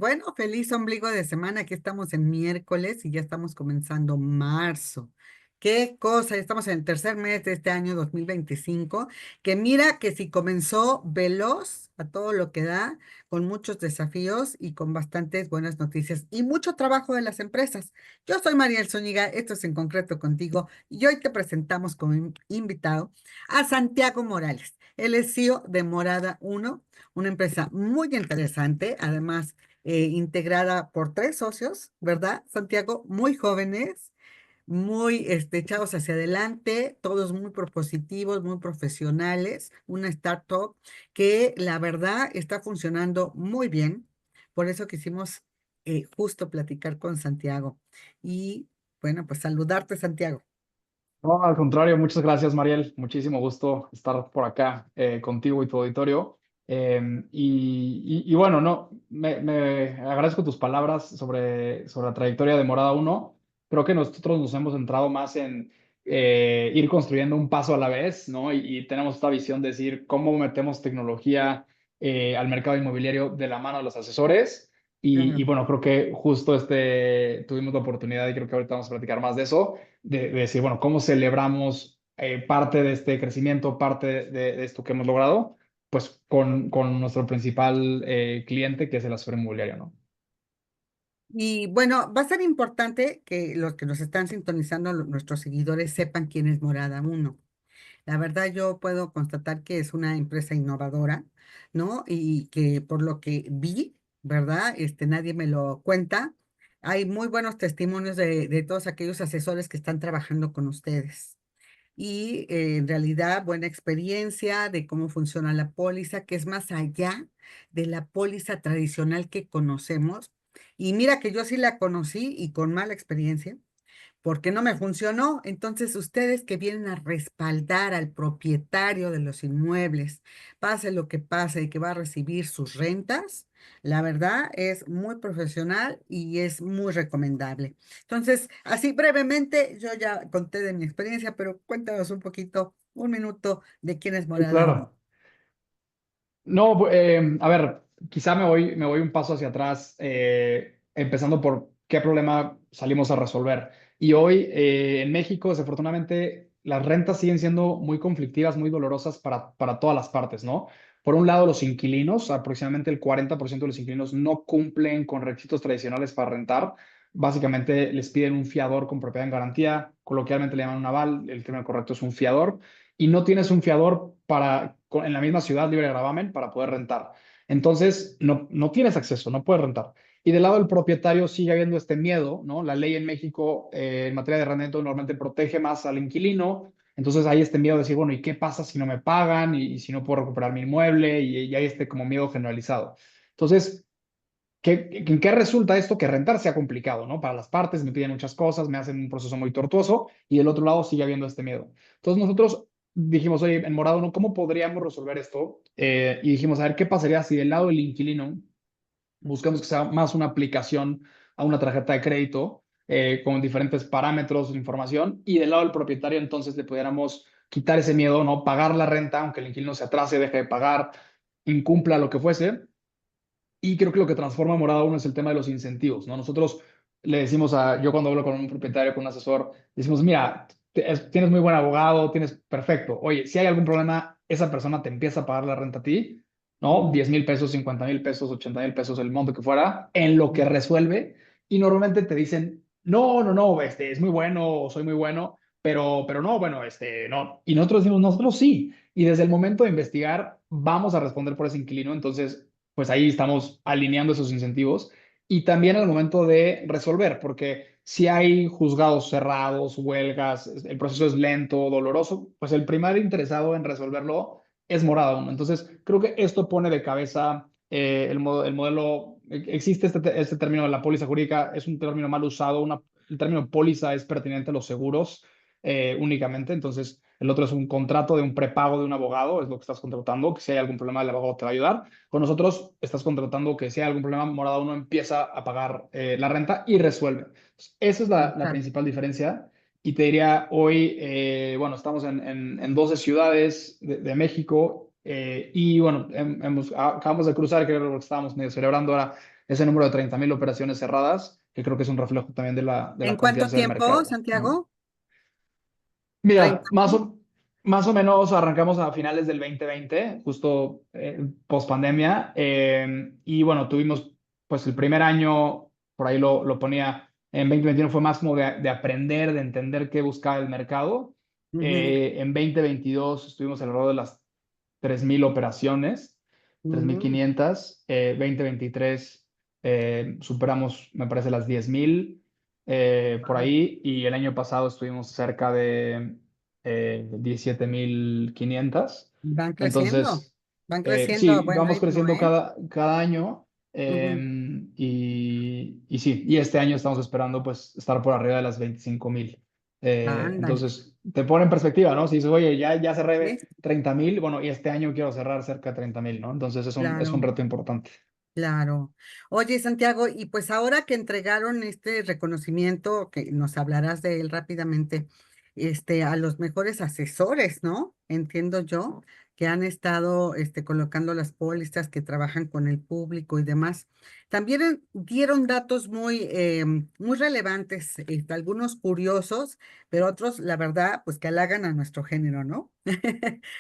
Bueno, feliz ombligo de semana. Aquí estamos en miércoles y ya estamos comenzando marzo. Qué cosa, ya estamos en el tercer mes de este año 2025, que mira que si comenzó veloz a todo lo que da, con muchos desafíos y con bastantes buenas noticias y mucho trabajo de las empresas. Yo soy Mariel Zúñiga, esto es En Concreto Contigo, y hoy te presentamos como invitado a Santiago Morales. Él es CEO de Morada Uno, una empresa muy interesante, además integrada por tres socios, ¿verdad, Santiago? Muy jóvenes, muy echados hacia adelante, todos muy propositivos, muy profesionales, una startup que la verdad está funcionando muy bien. Por eso quisimos justo platicar con Santiago. Y bueno, pues saludarte, Santiago. No, al contrario, muchas gracias, Mariel. Muchísimo gusto estar por acá contigo y tu auditorio. Y bueno, no, me agradezco tus palabras sobre la trayectoria de Morada Uno. Creo que nosotros nos hemos centrado más en ir construyendo un paso a la vez, ¿no? Y tenemos esta visión de decir cómo metemos tecnología al mercado inmobiliario de la mano de los asesores. Y Claro. bueno, creo que justo tuvimos la oportunidad y creo que ahorita vamos a platicar más de eso de decir, bueno, cómo celebramos parte de este crecimiento, parte de esto que hemos logrado, pues con nuestro principal cliente, que es el asesor inmobiliario, ¿no? Y bueno, va a ser importante que los que nos están sintonizando, nuestros seguidores, sepan quién es Morada Uno. La verdad, yo puedo constatar que es una empresa innovadora, ¿no? Y que por lo que vi, ¿verdad? Nadie me lo cuenta. Hay muy buenos testimonios de todos aquellos asesores que están trabajando con ustedes. Y en realidad, buena experiencia de cómo funciona la póliza, que es más allá de la póliza tradicional que conocemos. Y mira que yo sí la conocí y con mala experiencia porque no me funcionó. Entonces, ustedes que vienen a respaldar al propietario de los inmuebles, pase lo que pase y que va a recibir sus rentas, la verdad es muy profesional y es muy recomendable. Entonces, así brevemente, yo ya conté de mi experiencia, pero cuéntanos un poquito, un minuto de quién es Sí, Morada Uno. claro. No, a ver, quizá me voy un paso hacia atrás, empezando por qué problema salimos a resolver. Y hoy en México, desafortunadamente, las rentas siguen siendo muy conflictivas, muy dolorosas para todas las partes, ¿no? Por un lado, los inquilinos, aproximadamente el 40% de los inquilinos no cumplen con requisitos tradicionales para rentar. Básicamente les piden un fiador con propiedad en garantía, coloquialmente le llaman un aval, el término correcto es un fiador y no tienes un fiador en la misma ciudad libre de gravamen para poder rentar. Entonces, no tienes acceso, no puedes rentar. Y del lado del propietario sigue habiendo este miedo, ¿no? La ley en México en materia de arrendamiento normalmente protege más al inquilino. Entonces hay este miedo de decir, bueno, ¿y qué pasa si no me pagan? Y si no puedo recuperar mi inmueble? Y hay este como miedo generalizado. Entonces, ¿en qué resulta esto? Que rentar sea complicado, ¿no? Para las partes me piden muchas cosas, me hacen un proceso muy tortuoso y del otro lado sigue habiendo este miedo. Entonces nosotros dijimos, oye, en Morado, ¿no? ¿Cómo podríamos resolver esto? Y dijimos, a ver, ¿qué pasaría si del lado del inquilino buscamos que sea más una aplicación a una tarjeta de crédito con diferentes parámetros de información y del lado del propietario entonces le pudiéramos quitar ese miedo, ¿no? Pagar la renta, aunque el inquilino se atrase, deje de pagar, incumpla lo que fuese y creo que lo que transforma Morada Uno es el tema de los incentivos, ¿no? Nosotros le decimos yo cuando hablo con un propietario, con un asesor, decimos, mira, tienes muy buen abogado, tienes perfecto. Oye, si hay algún problema, esa persona te empieza a pagar la renta a ti, ¿no? 10,000 pesos, 50,000 pesos, 80,000 pesos, el monto que fuera, en lo que resuelve. Y normalmente te dicen, no, no, no, es muy bueno, soy muy bueno, pero no, bueno, no. Y nosotros decimos, nosotros sí. Y desde el momento de investigar, vamos a responder por ese inquilino. Entonces, pues ahí estamos alineando esos incentivos y también al momento de resolver, porque si hay juzgados cerrados, huelgas, el proceso es lento, doloroso, pues el primer interesado en resolverlo es Morada Uno. Entonces, creo que esto pone de cabeza el modelo, existe este término de la póliza jurídica, es un término mal usado, el término póliza es pertinente a los seguros únicamente, entonces el otro es un contrato de un prepago de un abogado, es lo que estás contratando, que si hay algún problema el abogado te va a ayudar. Con nosotros estás contratando que si hay algún problema, Morada Uno empieza a pagar la renta y resuelve. Entonces, esa es la Claro. principal diferencia. Y te diría, hoy, bueno, estamos en 12 ciudades de México y bueno, acabamos de cruzar, que era lo que estábamos medio celebrando ahora, ese número de 30,000 operaciones cerradas, que creo que es un reflejo también de ¿En la cuánto confianza del tiempo, mercado, ¿no? Santiago? Mira, 30.000. más o menos arrancamos a finales del 2020, justo post pandemia, y bueno, tuvimos pues el primer año, por ahí lo ponía, en 2021 fue más como de aprender, de entender qué buscaba el mercado. Ujú, En 2022 estuvimos alrededor de las 3,000 operaciones, tres mil ujú. quinientas 2023 superamos, me parece, las 10,000 por Wow. ahí, y el año pasado estuvimos cerca de 17,500. Van creciendo, Entonces, van creciendo a sí, buen vamos ritmo, creciendo ¿eh? cada año. Ujú. Y sí, y este año estamos esperando pues estar por arriba de las 25,000. Ándale. Entonces, te pone en perspectiva, ¿no? Si dices, oye, ya Sí, cerré 30,000, bueno, y este año quiero cerrar cerca de 30,000, ¿no? Entonces, es un claro. reto importante. Claro. Oye, Santiago, y pues ahora que entregaron este reconocimiento, que nos hablarás de él rápidamente, a los mejores asesores, ¿no? Entiendo yo, que han estado, colocando las pólizas, que trabajan con el público y demás. También dieron datos muy relevantes, algunos curiosos, pero otros, la verdad, pues que halagan a nuestro género, ¿no?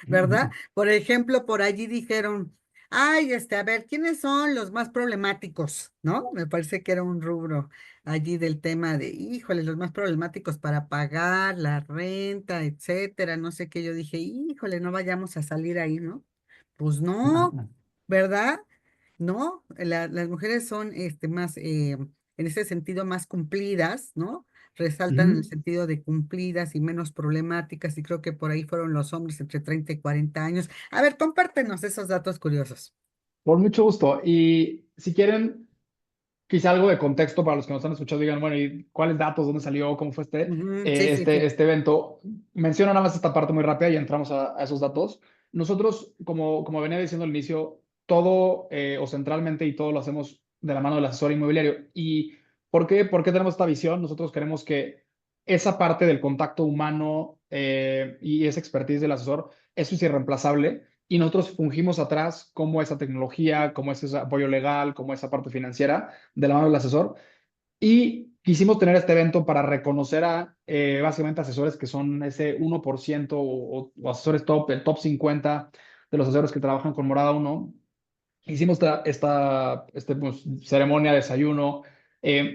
¿Verdad? Por ejemplo, por allí dijeron. Ay, a ver, ¿quiénes son los más problemáticos? ¿No? Me parece que era un rubro allí del tema de, híjole, los más problemáticos para pagar la renta, etcétera, no sé qué. Yo dije, híjole, no vayamos a salir ahí, ¿no? Pues no, ¿verdad? No, las mujeres son más, en ese sentido, más cumplidas, ¿no? Resaltan en el Ujú. sentido de cumplidas y menos problemáticas, y creo que por ahí fueron los hombres entre 30 y 40 años. A ver, compártenos esos datos curiosos. Por mucho gusto. Y si quieren, quizá algo de contexto para los que nos están escuchando, digan, bueno, ¿y cuáles datos? ¿Dónde salió? ¿Cómo fue Ujú, sí, sí, sí. este evento? Menciono nada más esta parte muy rápida y entramos a esos datos. Nosotros, como venía diciendo al inicio, todo o centralmente y todo lo hacemos de la mano del asesor inmobiliario. ¿Y por qué tenemos esta visión? Nosotros queremos que esa parte del contacto humano y esa expertise del asesor, eso es irreemplazable. Y nosotros fungimos atrás como esa tecnología, como ese apoyo legal, como esa parte financiera de la mano del asesor. Y quisimos tener este evento para reconocer a básicamente asesores que son ese 1% o asesores top, el top 50 de los asesores que trabajan con Morada Uno. Hicimos pues, ceremonia, desayuno,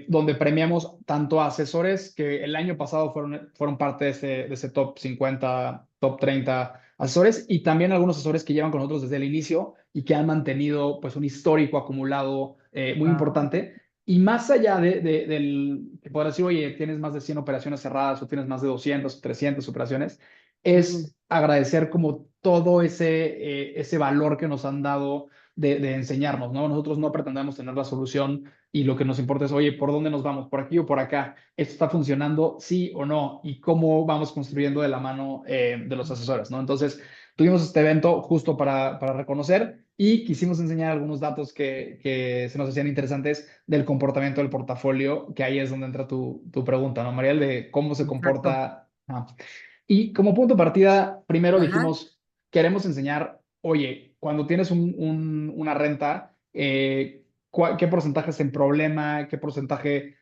donde premiamos tanto a asesores que el año pasado fueron parte de ese top 50, top 30 asesores, y también algunos asesores que llevan con nosotros desde el inicio y que han mantenido pues un histórico acumulado muy Wow. importante. Y más allá del que podrás decir, oye, tienes más de 100 operaciones cerradas o tienes más de 200, 300 operaciones, Ujú, es agradecer como todo ese valor que nos han dado de enseñarnos, ¿no? Nosotros no pretendemos tener la solución y lo que nos importa es, oye, ¿por dónde nos vamos? ¿Por aquí o por acá? ¿Esto está funcionando? Sí o no. ¿Y cómo vamos construyendo de la mano de los asesores, ¿no? Entonces, tuvimos este evento justo para reconocer y quisimos enseñar algunos datos que se nos hacían interesantes del comportamiento del portafolio, que ahí es donde entra tu pregunta, ¿no, Mariel? De cómo se exacto. comporta. Y como punto de partida, primero Ajá. dijimos, queremos enseñar, oye, cuando tienes una renta, qué porcentaje es en problema, qué porcentaje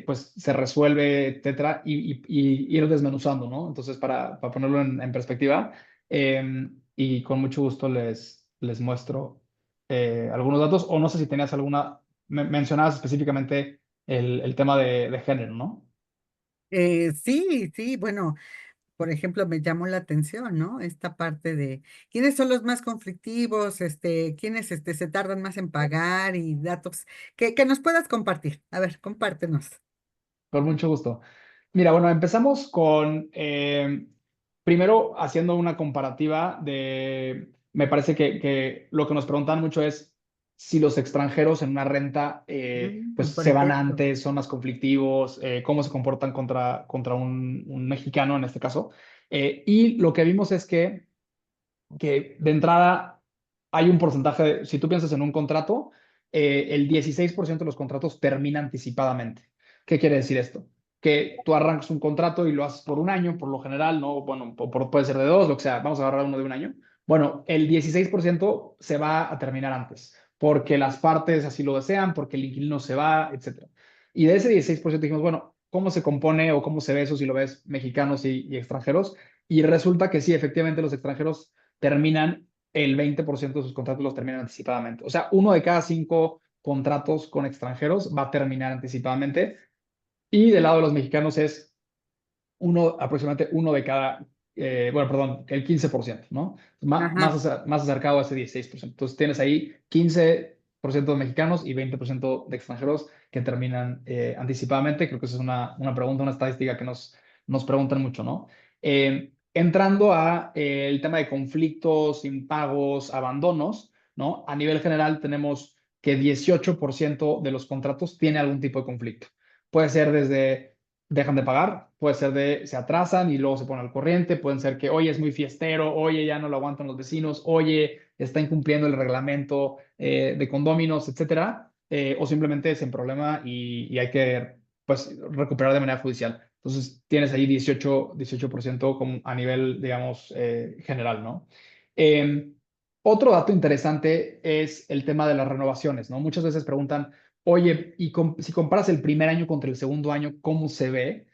pues se resuelve, etcétera, y ir desmenuzando, ¿no? Entonces, para ponerlo en perspectiva, y con mucho gusto les muestro algunos datos, o no sé si tenías alguna, mencionabas específicamente el tema de género, ¿no? Sí, sí, bueno, por ejemplo, me llamó la atención, ¿no? Esta parte de quiénes son los más conflictivos, quiénes se tardan más en pagar y datos que nos puedas compartir. A ver, compártenos. Con mucho gusto. Mira, bueno, empezamos con, primero haciendo una comparativa me parece que lo que nos preguntan mucho es si los extranjeros en una renta, pues Por se van ejemplo. antes, son más conflictivos, cómo se comportan contra un mexicano en este caso. Y lo que vimos es que de entrada hay un porcentaje, si tú piensas en un contrato, el 16% de los contratos termina anticipadamente. ¿Qué quiere decir esto? Que tú arrancas un contrato y lo haces por un año, por lo general, ¿no? Bueno, puede ser de dos, lo que sea, vamos a agarrar uno de un año. Bueno, el 16% se va a terminar antes. porque las partes así lo desean, porque el inquilino se va, etcétera. Y de ese 16% dijimos, bueno, ¿cómo se compone o cómo se ve eso si lo ves mexicanos y extranjeros? Y resulta que sí, efectivamente los extranjeros terminan el 20% de sus contratos los terminan anticipadamente. O sea, uno de cada cinco contratos con extranjeros va a terminar anticipadamente. Y del lado de los mexicanos es aproximadamente uno de cada, bueno, perdón, el 15%, ¿no? Ajá. Más acercado a ese 16%. Entonces tienes ahí 15% de mexicanos y 20% de extranjeros que terminan anticipadamente. Creo que esa es una pregunta, una estadística que nos preguntan mucho, ¿no? Entrando a el tema de conflictos, impagos, abandonos, ¿no? A nivel general tenemos que 18% de los contratos tiene algún tipo de conflicto. Puede ser desde dejan de pagar, puede ser de se atrasan y luego se ponen al corriente, pueden ser que, oye, es muy fiestero, oye, ya no lo aguantan los vecinos, oye, está incumpliendo el reglamento de condóminos, etcétera, o simplemente es en problema y hay que, pues, recuperar de manera judicial. Entonces, tienes ahí 18% como a nivel, digamos, general, ¿no? Eh, Otro dato interesante es el tema de las renovaciones, ¿no? Muchas veces preguntan, oye, si comparas el primer año contra el segundo año, ¿cómo se ve?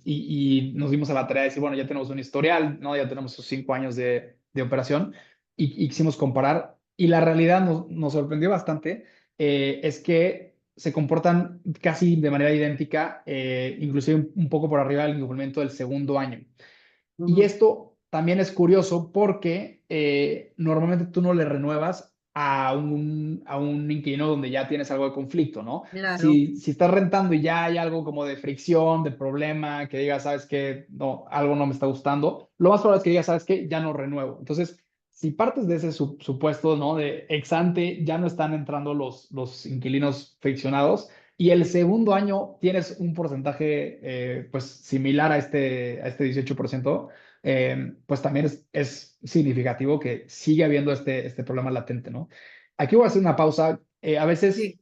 Y nos dimos a la tarea de decir, bueno, ya tenemos un historial, ¿no? Ya tenemos esos 5 años de operación y quisimos comparar. Y la realidad nos sorprendió bastante, es que se comportan casi de manera idéntica, inclusive un poco por arriba del incumplimiento del segundo año. Y Ujú. esto también es curioso porque normalmente tú no le renuevas a un inquilino donde ya tienes algo de conflicto, ¿no? Claro. Si estás rentando y ya hay algo como de fricción, de problema, que digas, sabes que no, algo no me está gustando, lo más probable es que digas, sabes que ya no renuevo. Entonces, si partes de ese supuesto, ¿no? De ex ante, ya no están entrando los inquilinos friccionados. Y el segundo año tienes un porcentaje pues similar a este 18%, pues también es significativo que sigue habiendo este problema latente, ¿no? Aquí voy a hacer una pausa. A veces Sí.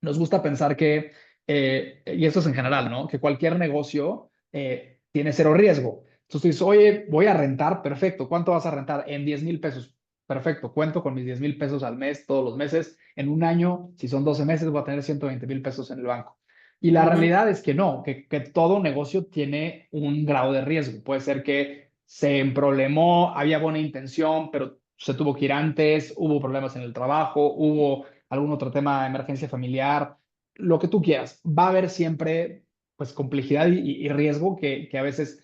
nos gusta pensar que, y esto es en general, ¿no? Que cualquier negocio tiene cero riesgo. Entonces tú dices, oye, voy a rentar, perfecto. ¿Cuánto vas a rentar? En 10,000 pesos. Perfecto, cuento con mis 10,000 pesos al mes, todos los meses. En un año, si son 12 meses, voy a tener 120,000 pesos en el banco. Y la Ujú. realidad es que no, que todo negocio tiene un grado de riesgo. Puede ser que se emproblemó, había buena intención, pero se tuvo que ir antes, hubo problemas en el trabajo, hubo algún otro tema de emergencia familiar, lo que tú quieras. Va a haber siempre pues complejidad y riesgo que a veces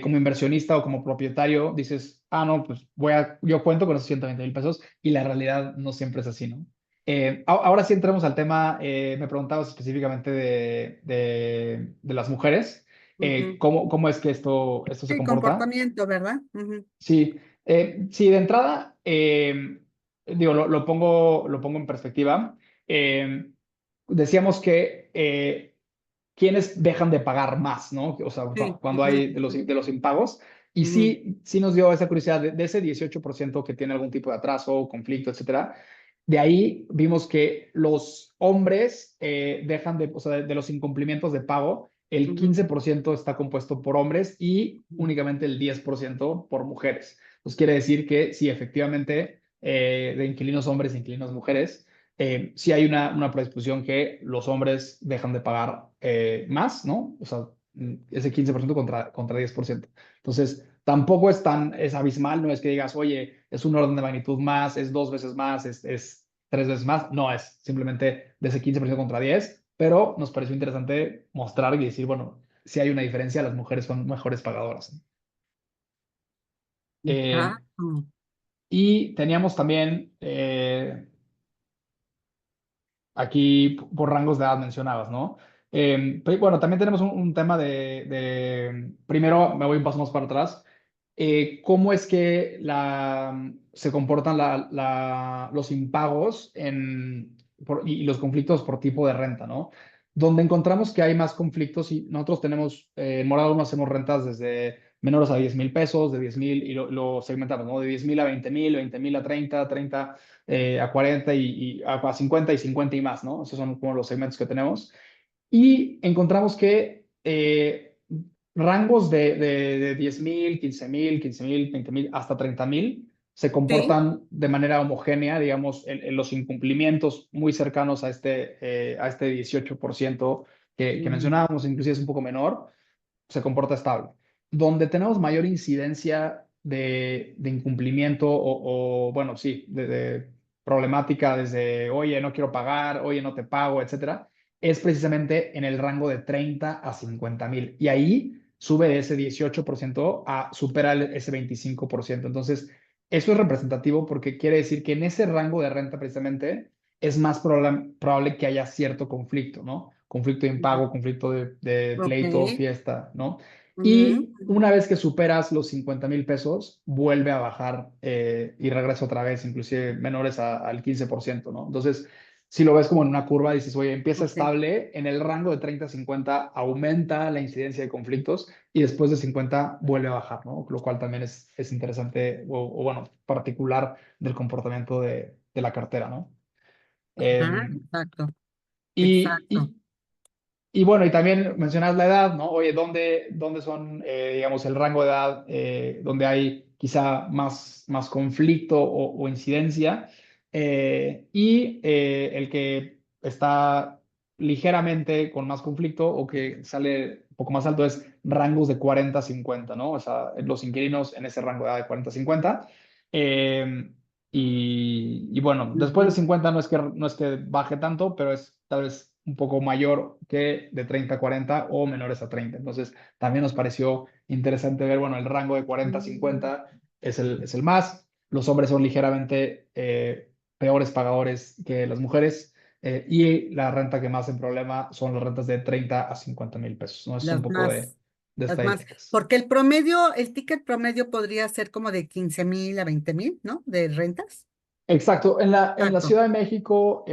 como inversionista o como propietario dices, ah, no, pues yo cuento con esos 120,000 pesos y la realidad no siempre es así, ¿no? Ahora sí entremos al tema, me preguntabas específicamente de las mujeres, Ujú. ¿cómo es que esto se Sí, comporta? comportamiento, ¿verdad? Ujú. Sí, sí, de entrada, digo, lo pongo en perspectiva. Eh, Decíamos que quienes dejan de pagar más, ¿no? O sea, Sí. cuando Ujú. hay de los impagos. Y Ujú. sí nos dio esa curiosidad de ese 18% que tiene algún tipo de atraso, conflicto, etcétera. De ahí vimos que los hombres dejan o sea, de los incumplimientos de pago, el Ujú. 15% está compuesto por hombres y únicamente el 10% por mujeres. Entonces quiere decir que sí, efectivamente, de inquilinos hombres e inquilinos mujeres, sí hay una predisposición que los hombres dejan de pagar más, ¿no? O sea, ese 15% contra 10%. Entonces, tampoco es abismal, no es que digas, oye, es un orden de magnitud más, es 2 veces más, es 3 veces más. No, es simplemente de ese 15% contra 10, pero nos pareció interesante mostrar y decir, bueno, si hay una diferencia, las mujeres son mejores pagadoras, ¿no? Ah, Eh, y teníamos también aquí por rangos de edad mencionabas, ¿no? Pero bueno, también tenemos un tema primero me voy un paso más para atrás. ¿Cómo es que se comportan los impagos y los conflictos por tipo de renta, ¿no? Donde encontramos que hay más conflictos y nosotros tenemos, en Morado no hacemos rentas desde menores a 10,000 pesos, de 10,000 y lo segmentamos, ¿no? De 10,000 a 20,000, 20,000 a 30 a 40 a 50 y 50 y más, ¿no? Esos son como los segmentos que tenemos. Y encontramos que rangos de 10,000, 15,000, 20,000, hasta 30,000 se Sí, comportan de manera homogénea, digamos, en los incumplimientos muy cercanos a este 18% que mm, mencionábamos, inclusive es un poco menor, se comporta estable. Donde tenemos mayor incidencia de incumplimiento bueno, sí, de problemática desde, oye, no quiero pagar, oye, no te pago, etcétera, es precisamente en el rango de 30 a 50 mil. Y ahí sube de ese 18% a supera ese 25%. Entonces, eso es representativo porque quiere decir que en ese rango de renta precisamente es más probable que haya cierto conflicto, ¿no? Conflicto de impago, conflicto de ok. pleito, fiesta, ¿no? Ujú, Y una vez que superas los 50,000 pesos, vuelve a bajar y regresa otra vez, inclusive menores al 15%, ¿no? Entonces, si lo ves como en una curva, dices, oye, empieza ok. estable, en el rango de 30 a 50 aumenta la incidencia de conflictos y después de 50 vuelve a bajar, ¿no? Lo cual también es interesante bueno, particular del comportamiento de la cartera, ¿no? Ajá, Em, exacto, y, exacto. y, y bueno, y también mencionas la edad, ¿no? Oye, ¿dónde son, digamos, el rango de edad donde hay quizá más conflicto o incidencia? El que está ligeramente con más conflicto o que sale un poco más alto es rangos de 40 a 50, ¿no? O sea, los inquilinos en ese rango de edad de 40 a 50. Eh, y bueno, después de Ujú, 50 no es que baje tanto, pero es tal vez un poco mayor que de 30 a 40 o menores a 30. Entonces, también nos pareció interesante ver, bueno, el rango de 40 a mm, 50 es el más. Los hombres son ligeramente peores pagadores que las mujeres y la renta que más en problema son las rentas de 30 a 50,000 pesos, ¿no? Es un Las poco de, más, de las más, estadísticas. porque el promedio, el ticket promedio podría ser como de 15,000 a 20,000, ¿no? De rentas. Exacto. En la Exacto. Ciudad de México,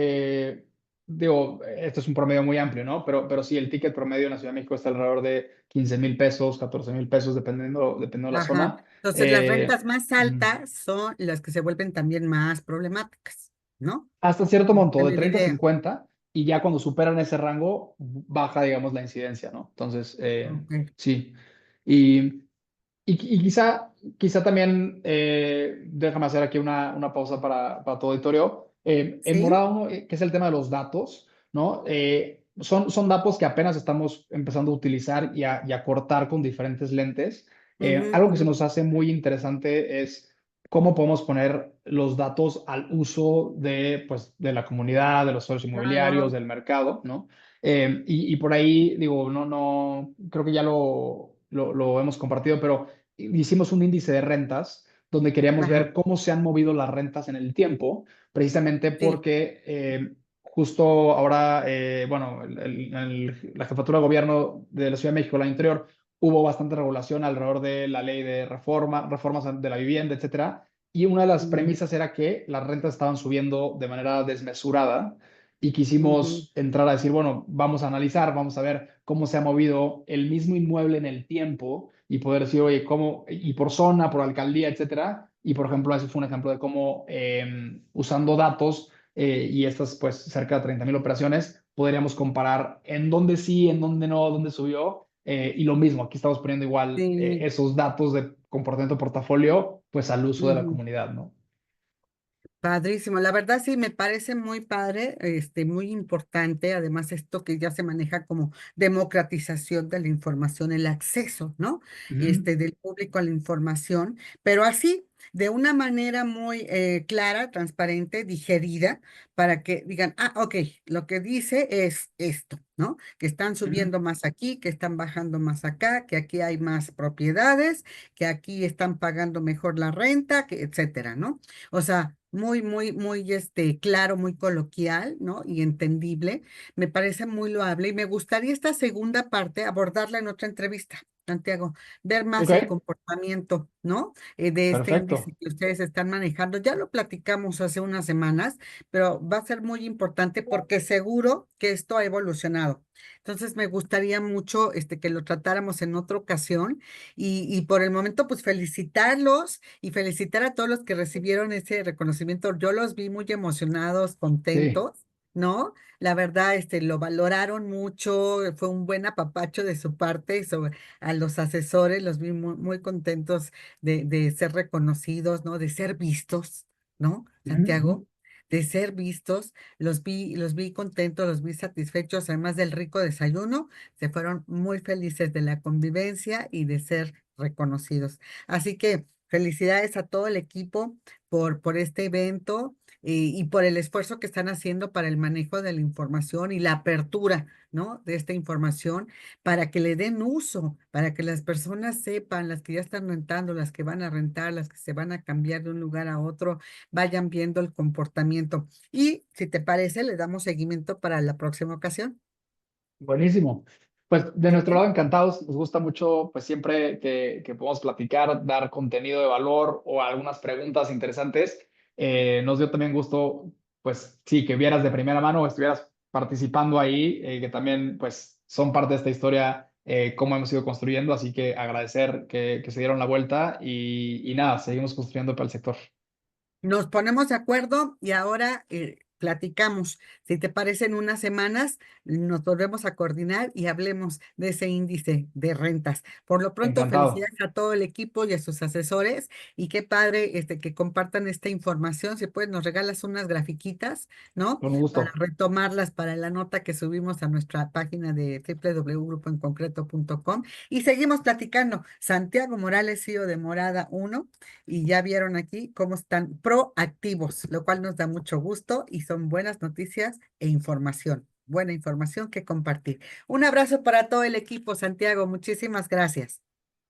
digo, esto es un promedio muy amplio, ¿no? Pero sí, el ticket promedio en la Ciudad de México está alrededor de 15,000 pesos, 14,000 pesos, dependiendo de la Ajá. zona. Entonces, las rentas más Ujú. altas son las que se vuelven también más problemáticas, ¿no? Hasta cierto monto, de Tener 30 a idea. 50, y ya cuando superan ese rango, baja, digamos, la incidencia, ¿no? Entonces, Ok. sí. Y, y quizá también, déjame hacer aquí una pausa para tu auditorio. En ¿Sí? morado, que es el tema de los datos, ¿no? Son datos que apenas estamos empezando a utilizar y a cortar con diferentes lentes. Ujú, Algo que se ujú. nos hace muy interesante es cómo podemos poner los datos al uso pues, de la comunidad, de los socios inmobiliarios, Claro. del mercado, ¿no? Y por ahí, digo, no, creo que ya lo hemos compartido, pero hicimos un índice de rentas donde queríamos Ajá. ver cómo se han movido las rentas en el tiempo, precisamente Sí. porque justo ahora, bueno, la jefatura de gobierno de la Ciudad de México, la anterior, hubo bastante regulación alrededor de la ley de reformas de la vivienda, etcétera. Y una de las Ujú, premisas era que las rentas estaban subiendo de manera desmesurada y ujú. quisimos entrar a decir, bueno, vamos a analizar, vamos a ver cómo se ha movido el mismo inmueble en el tiempo y poder decir, oye, cómo, y por zona, por alcaldía, etcétera. Y por ejemplo, ese fue un ejemplo de cómo usando datos y estas, pues, cerca de 30,000 operaciones, podríamos comparar en dónde sí, en dónde no, dónde subió. Y lo mismo, aquí estamos poniendo igual Sí. esos datos de comportamiento portafolio, pues al uso de la Ujú. comunidad, ¿no? Padrísimo, la verdad sí me parece muy padre, muy importante, además esto que ya se maneja como democratización de la información, el acceso, ¿no? Ujú. Del público a la información, pero así, de una manera muy clara, transparente, digerida, para que digan, ah, ok, lo que dice es esto, ¿no? Que están Ujú. subiendo más aquí, que están bajando más acá, que aquí hay más propiedades, que aquí están pagando mejor la renta, que etcétera, ¿no? O sea, muy, muy, muy claro, muy coloquial, ¿no? Y entendible. Me parece muy loable y me gustaría esta segunda parte abordarla en otra entrevista, Santiago, ver más el Ok, comportamiento, ¿no? De este índice perfecto. que ustedes están manejando. Ya lo platicamos hace unas semanas, pero va a ser muy importante porque seguro que esto ha evolucionado. Entonces, me gustaría mucho que lo tratáramos en otra ocasión y por el momento, pues felicitarlos y felicitar a todos los que recibieron ese reconocimiento. Yo los vi muy emocionados, Sí, contentos. ¿no? La verdad, lo valoraron mucho, fue un buen apapacho de su parte y a los asesores los vi muy, muy contentos de ser reconocidos, ¿no? De ser vistos, ¿no? Ujú, ujú. Santiago, de ser vistos, los vi contentos, los vi satisfechos, además del rico desayuno, se fueron muy felices de la convivencia y de ser reconocidos. Así que felicidades a todo el equipo por este evento y por el esfuerzo que están haciendo para el manejo de la información y la apertura, ¿no? De esta información para que le den uso, para que las personas sepan, las que ya están rentando, las que van a rentar, las que se van a cambiar de un lugar a otro, vayan viendo el comportamiento. Y si te parece, le damos seguimiento para la próxima ocasión. Buenísimo. Pues de Muy nuestro lado bien. encantados, nos gusta mucho pues siempre que podemos platicar, dar contenido de valor o algunas preguntas interesantes. Nos dio también gusto pues sí, que vieras de primera mano o estuvieras participando ahí, que también pues son parte de esta historia, cómo hemos ido construyendo, así que agradecer que se dieron la vuelta y nada, seguimos construyendo para el sector. Nos ponemos de acuerdo y ahora platicamos. Si te parece, en unas semanas nos volvemos a coordinar y hablemos de ese índice de rentas. Por lo pronto, Encantado, felicidades a todo el equipo y a sus asesores y qué padre que compartan esta información. Si puedes, nos regalas unas grafiquitas, ¿no? con Para gusto. retomarlas para la nota que subimos a nuestra página de www.grupoenconcreto.com y seguimos platicando. Santiago Morales, CEO de Morada Uno, y ya vieron aquí cómo están proactivos, lo cual nos da mucho gusto y son buenas noticias e información, buena información que compartir. Un abrazo para todo el equipo, Santiago, muchísimas gracias.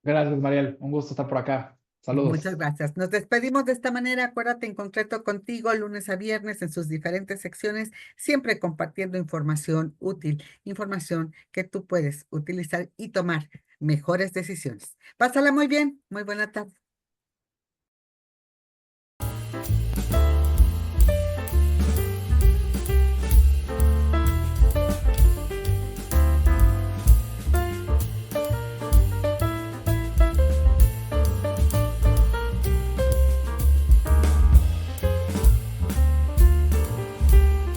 Gracias, Mariel. Un gusto estar por acá. Muchas Saludos. gracias. Nos despedimos de esta manera. Acuérdate en concreto contigo lunes a viernes en sus diferentes secciones, siempre compartiendo información útil, información que tú puedes utilizar y tomar mejores decisiones. Pásala muy bien. Muy buena tarde.